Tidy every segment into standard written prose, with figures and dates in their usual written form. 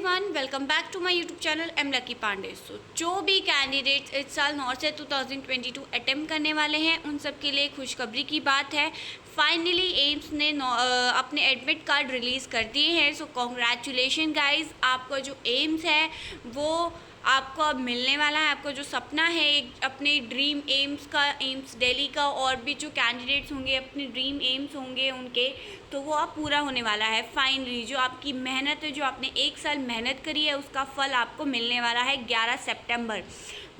Everyone, welcome back to my YouTube channel I'm Lucky Pandey. So जो भी candidates इस साल नॉर्थ से 2022 अटेम्प्ट करने वाले हैं उन सब के लिए खुशखबरी की बात है। फाइनली एम्स ने अपने एडमिट कार्ड रिलीज़ कर दिए हैं। सो कॉन्ग्रेचुलेशन गाइज, आपका जो एम्स है वो आपको अब मिलने वाला है। आपका जो सपना है एक अपने ड्रीम एम्स का, एम्स दिल्ली का, और भी जो कैंडिडेट्स होंगे अपने ड्रीम एम्स होंगे उनके, तो वो अब पूरा होने वाला है। फाइनली जो आपकी मेहनत है, जो आपने एक साल मेहनत करी है, उसका फल आपको मिलने वाला है 11 सितंबर।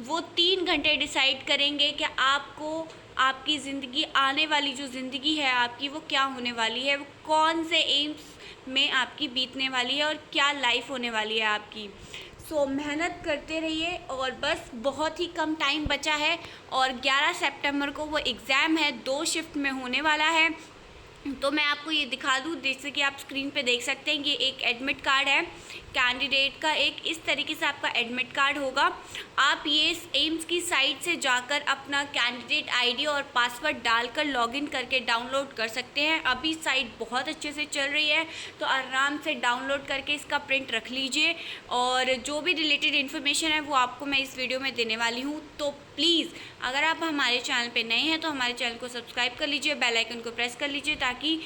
वो 3 घंटे डिसाइड करेंगे कि आपको आपकी ज़िंदगी, आने वाली जो ज़िंदगी है आपकी, वो क्या होने वाली है, वो कौन से एम्स में आपकी बीतने वाली है और क्या लाइफ होने वाली है आपकी। सो मेहनत करते रहिए और बस बहुत ही कम टाइम बचा है और 11 सितंबर को वो एग्ज़ाम है, 2 शिफ्ट में होने वाला है। तो मैं आपको ये दिखा दूँ, जैसे कि आप स्क्रीन पे देख सकते हैं, ये एक एडमिट कार्ड है कैंडिडेट का। एक इस तरीके से आपका एडमिट कार्ड होगा। आप ये एम्स की साइट से जाकर अपना कैंडिडेट आईडी और पासवर्ड डालकर लॉगिन करके डाउनलोड कर सकते हैं। अभी साइट बहुत अच्छे से चल रही है, तो आराम से डाउनलोड करके इसका प्रिंट रख लीजिए। और जो भी रिलेटेड इन्फॉर्मेशन है वो आपको मैं इस वीडियो में देने वाली हूँ। तो प्लीज़ अगर आप हमारे चैनल पे नए हैं तो हमारे चैनल को सब्सक्राइब कर लीजिए, बेल आइकन को प्रेस कर लीजिए, ताकि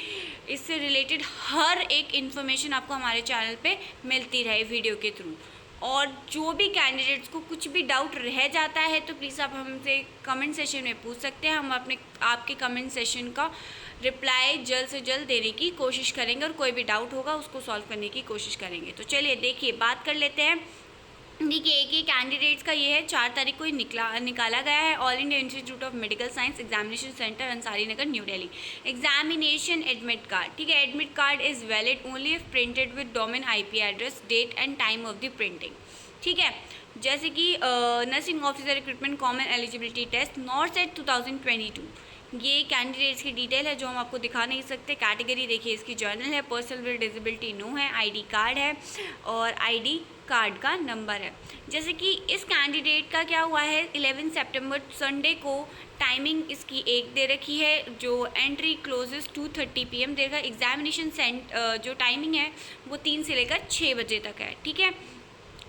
इससे रिलेटेड हर एक इन्फॉर्मेशन आपको हमारे चैनल पे मिलती रहे वीडियो के थ्रू। और जो भी कैंडिडेट्स को कुछ भी डाउट रह जाता है तो प्लीज़ आप हमसे कमेंट सेशन में पूछ सकते हैं। हम अपने आपके कमेंट सेशन का रिप्लाई जल्द से जल्द देने की कोशिश करेंगे और कोई भी डाउट होगा उसको सॉल्व करने की कोशिश करेंगे। तो चलिए देखिए, बात कर लेते हैं। देखिए, एक ही कैंडिडेट्स का ये है, 4 तारीख को ही निकाला गया है। All India institute of medical science examination centre, Ansari Nagar, new Delhi. Examination admit card, ठीक है। Admit card is valid only if printed with domain IP address, date and time of the printing, ठीक है। जैसे कि nursing officer recruitment common eligibility test north set 2022, ये candidates की detail है जो हम आपको दिखा नहीं सकते। कैटेगरी देखिए, इसकी जर्नल है, पर्सनल विद डिसेबिलिटी नो है, ID कार्ड है और ID कार्ड का नंबर है। जैसे कि इस कैंडिडेट का क्या हुआ है, 11 सितंबर संडे को टाइमिंग इसकी 1 दे रखी है, जो एंट्री क्लोजेस 2:30 PM देगा। एग्जामिनेशन जो टाइमिंग है वो 3 से लेकर 6 बजे तक है, ठीक है।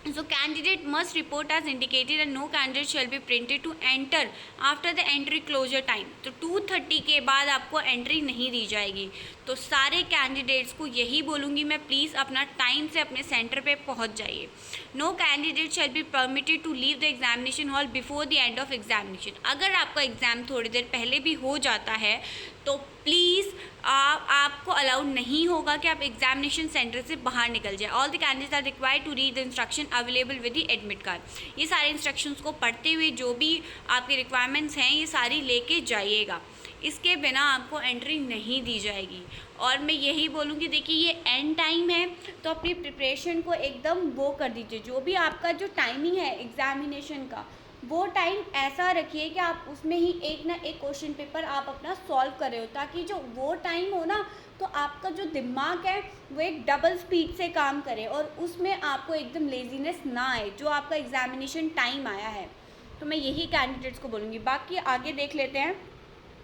So candidate must report as indicated and no candidate shall be printed to enter after the entry closure time। तो 2:30 के बाद आपको एंट्री नहीं दी जाएगी। तो सारे कैंडिडेट्स को यही बोलूँगी मैं, प्लीज़ अपना टाइम से अपने सेंटर पे पहुँच जाइए। No candidate shall be permitted to leave the examination hall before the end of examination. अगर आपका एग्ज़ाम थोड़ी देर पहले भी हो जाता है तो प्लीज़ आपको अलाउड नहीं होगा कि आप एग्जामिनेशन सेंटर से बाहर निकल जाए। All the candidates are required to read the instruction available with the admit card. ये सारे इंस्ट्रक्शंस को पढ़ते हुए जो भी आपकी रिक्वायरमेंट्स हैं ये सारी लेके जाइएगा, इसके बिना आपको एंट्री नहीं दी जाएगी। और मैं यही बोलूँगी, देखिए ये एंड टाइम है तो अपनी प्रिपरेशन को एकदम वो कर दीजिए। जो भी आपका जो टाइमिंग है एग्जामिनेशन का, वो टाइम ऐसा रखिए कि आप उसमें ही एक ना एक क्वेश्चन पेपर आप अपना सॉल्व कर रहे हो, ताकि जो वो टाइम हो ना तो आपका जो दिमाग है वो एक डबल स्पीड से काम करे और उसमें आपको एकदम लेजीनेस ना आए जो आपका एग्जामिनेशन टाइम आया है। तो मैं यही कैंडिडेट्स को बोलूँगी। बाकी आगे देख लेते हैं।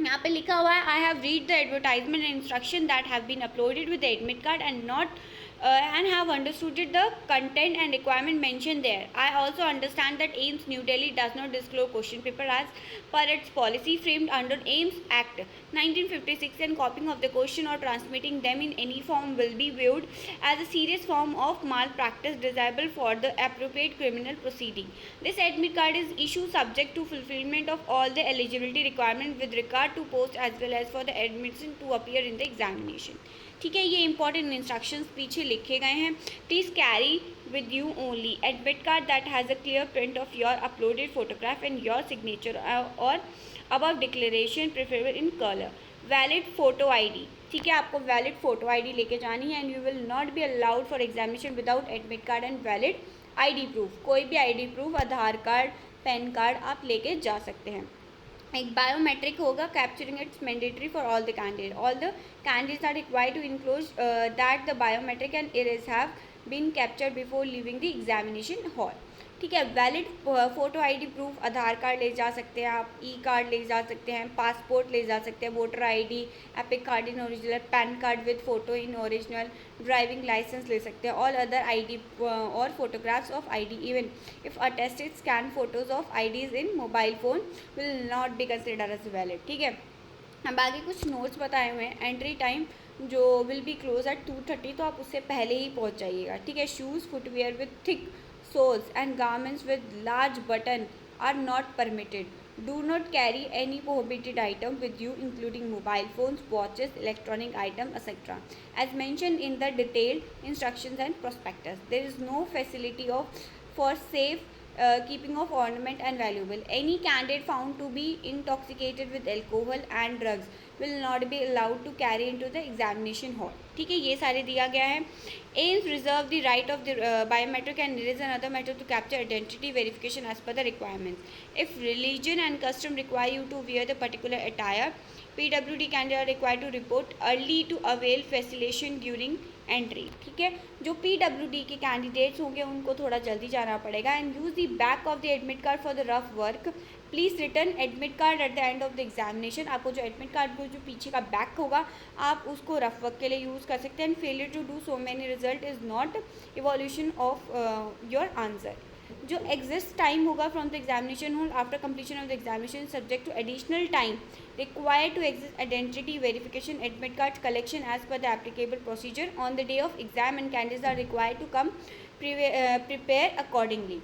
यहाँ पे लिखा हुआ है, I have read the advertisement and instruction that have been uploaded with the admit card and not and have understood the content and requirement mentioned there. I also understand that AIIMS New Delhi does not disclose question paper as per its policy framed under AIIMS Act 1956, and copying of the question or transmitting them in any form will be viewed as a serious form of malpractice disable for the appropriate criminal proceeding. This admit card is issued subject to fulfillment of all the eligibility requirement with regard to post as well as for the admission to appear in the examination, ठीक है। ये important instructions पीछे लिखे गए हैं। Please carry with you only admit card that has a clear print of your uploaded photograph and your signature or above declaration preferable in colour. Valid photo ID, ठीक है, आपको वैलिड फ़ोटो ID लेके जानी है। And you will not be allowed for examination without admit card and valid ID proof. कोई भी ID proof, Aadhaar card, PAN card आप लेके जा सकते हैं। एक बायोमेट्रिक होगा, capturing it's mandatory for all the candidate. All the candidates are required to enclose that the biometric and erase have been captured before leaving the examination hall. ठीक है। Valid photo ID proof, Aadhaar card ले जा सकते हैं आप, ई card ले जा सकते हैं, पासपोर्ट ले जा सकते हैं, voter ID, EPIC card in original, PAN card with photo in original, driving licence ले सकते हैं। All other ID or photographs of ID even if attested scan photos of IDs in mobile phone will not be considered as valid. ठीक है। अब आगे कुछ notes बताए हुए हैं। एंट्री टाइम जो विल बी क्लोज एट 2:30, तो आप उससे पहले ही पहुंच जाइएगा। ठीक है। Shoes, footwear with thick soles and garments with large button are not permitted. Do not carry any prohibited item with you, including mobile phones, watches, electronic items, etc. As mentioned in the detailed instructions and prospectus, there is no facility for safe keeping of ornament and valuable. Any candidate found to be intoxicated with alcohol and drugs will not be allowed to carry into the examination hall. ठीक है, ये सारे दिया गया है। AIIMS reserve the right of the biometric and there is another method to capture identity verification as per the requirements. If religion and custom require you to wear the particular attire, PWD candidate are required to report early to avail facilitation during entry. ठीक है। जो PWD के candidates होंगे उनको थोड़ा जल्दी जाना पड़ेगा। And use the back of the admit card for the rough work. Please return admit card at the end of the examination. आपको जो एडमिट कार्ड को जो पीछे का बैक होगा आप उसको रफ वर्क के लिए यूज़ कर सकते हैं। Failure to do so many result is not evolution of your answer. जो एग्जिस्ट टाइम होगा from the examination hall after completion of the examination subject to additional time required to exist identity verification admit card collection as per the applicable procedure on the day of exam and candidates are required to come prepare accordingly।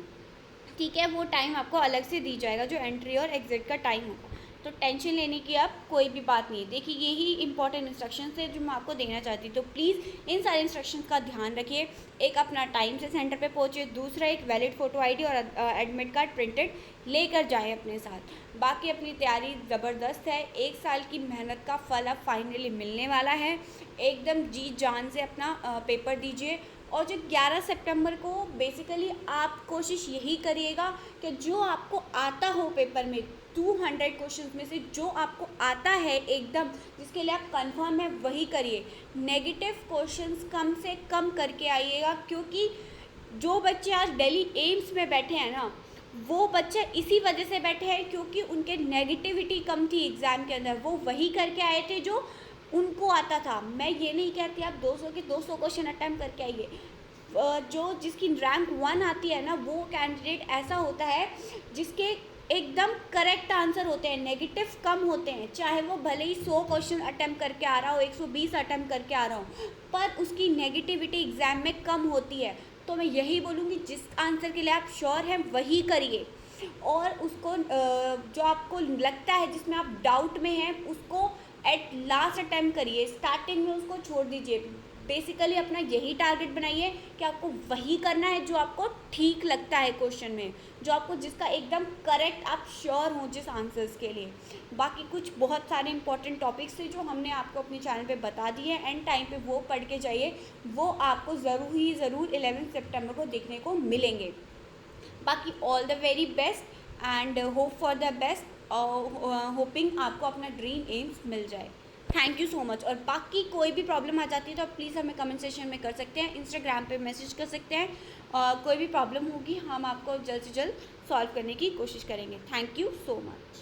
ठीक है। वो time आपको अलग से दी जाएगा जो entry और exit का टाइम होगा, तो टेंशन लेने की अब कोई भी बात नहीं है। देखिए यही इंपॉर्टेंट इंस्ट्रक्शन है जो मैं आपको देना चाहती हूँ, तो प्लीज़ इन सारे इंस्ट्रक्शन का ध्यान रखिए। एक अपना टाइम से सेंटर पे पहुँचे, दूसरा एक वैलिड फ़ोटो आईडी और एडमिट कार्ड प्रिंटेड लेकर जाएं अपने साथ। बाकी अपनी तैयारी ज़बरदस्त है। 1 साल की मेहनत का फल अब फाइनली मिलने वाला है। एकदम जी जान से अपना पेपर दीजिए। और जो 11 सितंबर को बेसिकली आप कोशिश यही करिएगा कि जो आपको आता हो पेपर में 200 क्वेश्चंस में से जो आपको आता है एकदम जिसके लिए आप कंफर्म है वही करिए। नेगेटिव क्वेश्चंस कम से कम करके आइएगा, क्योंकि जो बच्चे आज दिल्ली एम्स में बैठे हैं ना वो बच्चे इसी वजह से बैठे हैं क्योंकि उनके नेगेटिविटी कम थी एग्ज़ाम के अंदर। वो वही करके आए थे जो उनको आता था। मैं ये नहीं कहती आप 200 के 200 क्वेश्चन अटैम्प्ट करके आइए। जो जिसकी रैंक 1 आती है ना वो कैंडिडेट ऐसा होता है जिसके एकदम करेक्ट आंसर होते हैं, नेगेटिव कम होते हैं। चाहे वो भले ही 100 क्वेश्चन अटैम्प्ट करके आ रहा हो, 120 अटैम्प्ट करके आ रहा हो, पर उसकी नेगेटिविटी एग्ज़ाम में कम होती है। तो मैं यही बोलूँगी जिस आंसर के लिए आप श्योर हैं वही करिए, और उसको जो आपको लगता है जिसमें आप डाउट में हैं उसको एट लास्ट अटैम्प्ट करिए, स्टार्टिंग में उसको छोड़ दीजिए। बेसिकली अपना यही टारगेट बनाइए कि आपको वही करना है जो आपको ठीक लगता है क्वेश्चन में, जो आपको जिसका एकदम करेक्ट आप श्योर हो जिस आंसर्स के लिए। बाकी कुछ बहुत सारे इंपॉर्टेंट टॉपिक्स थे जो हमने आपको अपने चैनल पे बता दिए, एंड टाइम पे वो पढ़ के जाइए, वो आपको ज़रूर 11 सितंबर को देखने को मिलेंगे। बाकी all the very best and hope for the best, hopping आपको अपना ड्रीम एम्स मिल जाए। Thank you so much. और बाकी कोई भी प्रॉब्लम आ जाती है तो आप प्लीज़ हमें कमेंट सेक्शन में कर सकते हैं, इंस्टाग्राम पे मैसेज कर सकते हैं। कोई भी प्रॉब्लम होगी हम आपको जल्द से जल्द सॉल्व करने की कोशिश करेंगे। Thank you so much.